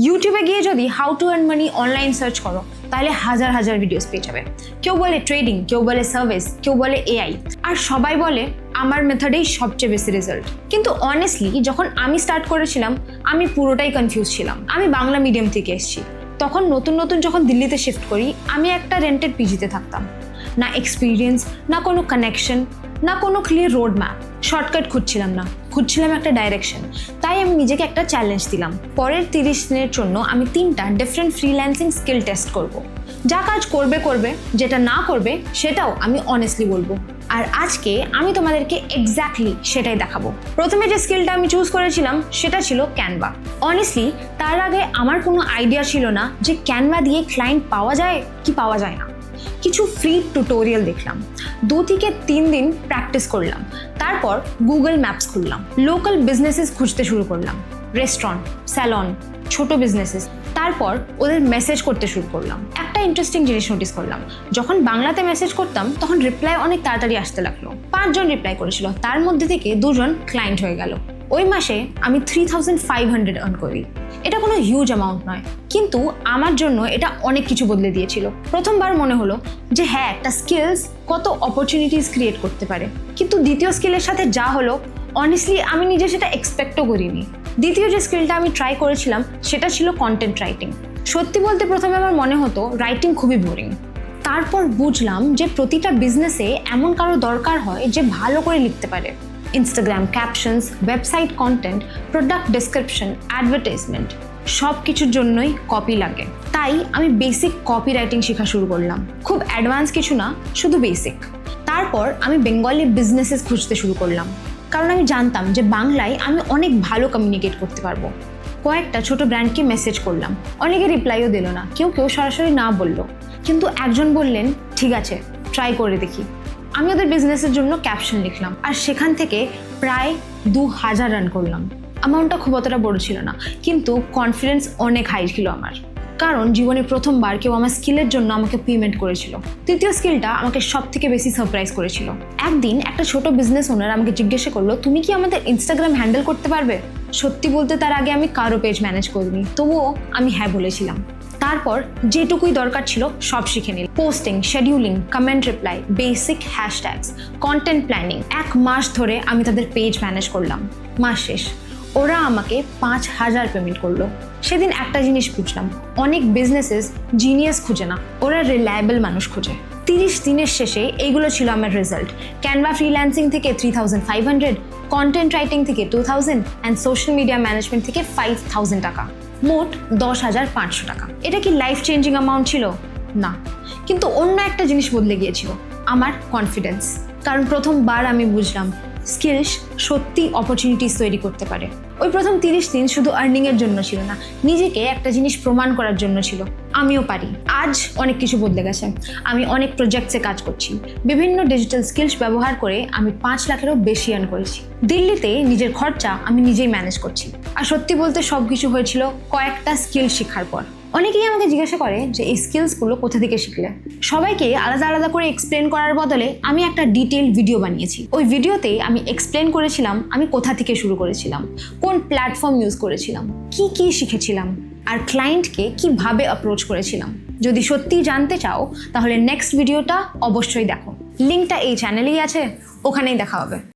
ইউটিউবে গিয়ে যদি how to earn money online search করো তাহলে হাজার হাজার ভিডিওস পেয়ে যাবে। কেউ বলে ট্রেডিং, কেউ বলে সার্ভিস, কেউ বলে এআই, আর সবাই বলে আমার মেথডেই সবচেয়ে বেশি রেজাল্ট। কিন্তু অনেস্টলি যখন আমি স্টার্ট করেছিলাম আমি পুরোটাই কনফিউজ ছিলাম। আমি বাংলা মিডিয়াম থেকে এসেছি, তখন নতুন যখন দিল্লিতে শিফট করি আমি একটা রেন্টেড পিজিতে থাকতাম। না এক্সপিরিয়েন্স, না কোনো কানেকশন, না কোনো ক্লিয়ার রোড ম্যাপ। শর্টকাট খুঁজছিলাম একটা ডাইরেকশন। তাই আমি নিজেকে একটা চ্যালেঞ্জ দিলাম, পরের 30 দিনের জন্য আমি 3টা ডিফারেন্ট ফ্রিল্যান্সিং স্কিল টেস্ট করব। যা কাজ করবে, যেটা না করবে সেটাও আমি অনেস্টলি বলবো। আর আজকে আমি তোমাদেরকে এক্স্যাক্টলি সেটাই দেখাবো। প্রথমে যে স্কিলটা আমি চুজ করেছিলাম সেটা ছিল ক্যানভা। অনেস্টলি তার আগে আমার কোনো আইডিয়া ছিল না যে ক্যানভা দিয়ে ক্লায়েন্ট পাওয়া যায় কি পাওয়া যায় না। কিছু ফ্রি টিউটোরিয়াল দেখলাম, 2 থেকে 3 দিন প্র্যাকটিস করলাম, তারপর গুগল ম্যাপস খুললাম, লোকাল বিজনেসেস খুঁজতে শুরু করলাম, রেস্টুরেন্ট, স্যালন, ছোট বিজনেসেস। তারপর ওদের মেসেজ করতে শুরু করলাম। একটা ইন্টারেস্টিং জিনিস নোটিস করলাম, যখন বাংলাতে মেসেজ করতাম তখন রিপ্লাই অনেক তাড়াতাড়ি আসতে লাগলো। 5 জন রিপ্লাই করেছিল, তার মধ্যে থেকে 2 জন ক্লায়েন্ট হয়ে গেল। ওই মাসে আমি 3500 আর্ন করি। এটা কোনো হিউজ অ্যামাউন্ট নয়, কিন্তু আমার জন্য এটা অনেক কিছু বদলে দিয়েছিল। প্রথমবার মনে হলো যে হ্যাঁ, একটা স্কিলস কত অপরচুনিটিস ক্রিয়েট করতে পারে। কিন্তু দ্বিতীয় স্কিলের সাথে যা হলো, অনেস্টলি আমি নিজে সেটা এক্সপেক্টও করিনি। দ্বিতীয় যে স্কিলটা আমি ট্রাই করেছিলাম সেটা ছিল কন্টেন্ট রাইটিং। সত্যি বলতে প্রথমে আমার মনে হতো রাইটিং খুবই বোরিং। তারপর বুঝলাম যে প্রতিটা বিজনেসে এমন কারো দরকার হয় যে ভালো করে লিখতে পারে। Instagram captions, website content, product description, advertisement, সব কিছুর জন্যই কপি লাগে। তাই আমি বেসিক কপি রাইটিং শেখা শুরু করলাম। খুব অ্যাডভান্স কিছু না, শুধু বেসিক। তারপর আমি বেঙ্গলি বিজনেসেস খুঁজতে শুরু করলাম, কারণ আমি জানতাম যে বাংলায় আমি অনেক ভালো কমিউনিকেট করতে পারবো। কয়েকটা ছোট ব্র্যান্ডকে মেসেজ করলাম, অনেকে রিপ্লাইও দিল না, কেউ সরাসরি না বললো। কিন্তু একজন বললেন ঠিক আছে, ট্রাই করে দেখি। আমি ওদের বিজনেসের জন্য ক্যাপশন লিখলাম, আর সেখান থেকে প্রায় 2000 রান করলাম। অ্যামাউন্টটা খুব অতটা বড় ছিল না, কিন্তু কনফিডেন্স অনেক হাই ছিল আমার, কারণ জীবনে প্রথমবার কেউ আমার স্কিলের জন্য আমাকে পেমেন্ট করেছিল। তৃতীয় স্কিলটা আমাকে সব থেকে বেশি সারপ্রাইজ করেছিল। একদিন একটা ছোট বিজনেস ওনার আমাকে জিজ্ঞাসা করলো, তুমি কি আমাদের ইনস্টাগ্রাম হ্যান্ডেল করতে পারবে? সত্যি বলতে তার আগে আমি কারো পেজ ম্যানেজ করিনি, তবুও আমি হ্যাঁ বলেছিলাম। তারপর যেটুকুই দরকার ছিল সব শিখে নিলাম। Posting, scheduling, comment reply, basic hashtags, content planning. 1 মাস ধরে আমি তাদের পেজ ম্যানেজ করলাম। মাস শেষ ওরা আমাকে 5000 পেমেন্ট করলো। সেদিন একটা জিনিস বুঝলাম, অনেক বিজনেসেস জিনিয়াস খুঁজে না, ওরা রিলায়েবল মানুষ খুঁজে। 30 দিনের শেষে এইগুলো ছিল আমার রেজাল্ট। ক্যানভা ফ্রিল্যান্সিং থেকে 3500, কন্টেন্ট রাইটিং থেকে 2000 অ্যান্ড সোশ্যাল মিডিয়া ম্যানেজমেন্ট থেকে 5000 টাকা, মোট 10,500 টাকা। এটা কি লাইফ চেঞ্জিং অ্যামাউন্ট ছিল? না, কিন্তু অন্য একটা জিনিস বদলে গিয়েছিল, আমার কনফিডেন্স। কারণ প্রথমবার আমি বুঝলাম স্কিলস সত্যি অপরচুনিটিস তৈরি করতে পারে। ওই প্রথম 30 দিন শুধু আর্নিংয়ের জন্য ছিল না, নিজেকে একটা জিনিস প্রমাণ করার জন্য ছিল, আমিও পারি। আজ অনেক কিছু বদলে গেছে। আমি অনেক প্রজেক্টসে কাজ করছি, বিভিন্ন ডিজিটাল স্কিলস ব্যবহার করে আমি 5 লাখেরও বেশি আর্ন করেছি। দিল্লিতে নিজের খরচা আমি নিজেই ম্যানেজ করছি। আর সত্যি বলতে সব কিছু হয়েছিল কয়েকটা স্কিল শেখার পর। অনেকেই আমাকে জিজ্ঞাসা করে যে এই স্কিলসগুলো কোথা থেকে শিখলে। সবাইকে আলাদা আলাদা করে এক্সপ্লেন করার বদলে আমি একটা ডিটেইল ভিডিও বানিয়েছি। ওই ভিডিওতে আমি এক্সপ্লেন করেছিলাম আমি কোথা থেকে শুরু করেছিলাম, কোন প্ল্যাটফর্ম ইউজ করেছিলাম, কি শিখেছিলাম, আর ক্লায়েন্টকে কিভাবে অ্যাপ্রোচ করেছিলাম। যদি সত্যিই জানতে চাও তাহলে নেক্সট ভিডিওটা অবশ্যই দেখো। লিঙ্কটা এই চ্যানেলেই আছে, ওখানেই দেখা হবে।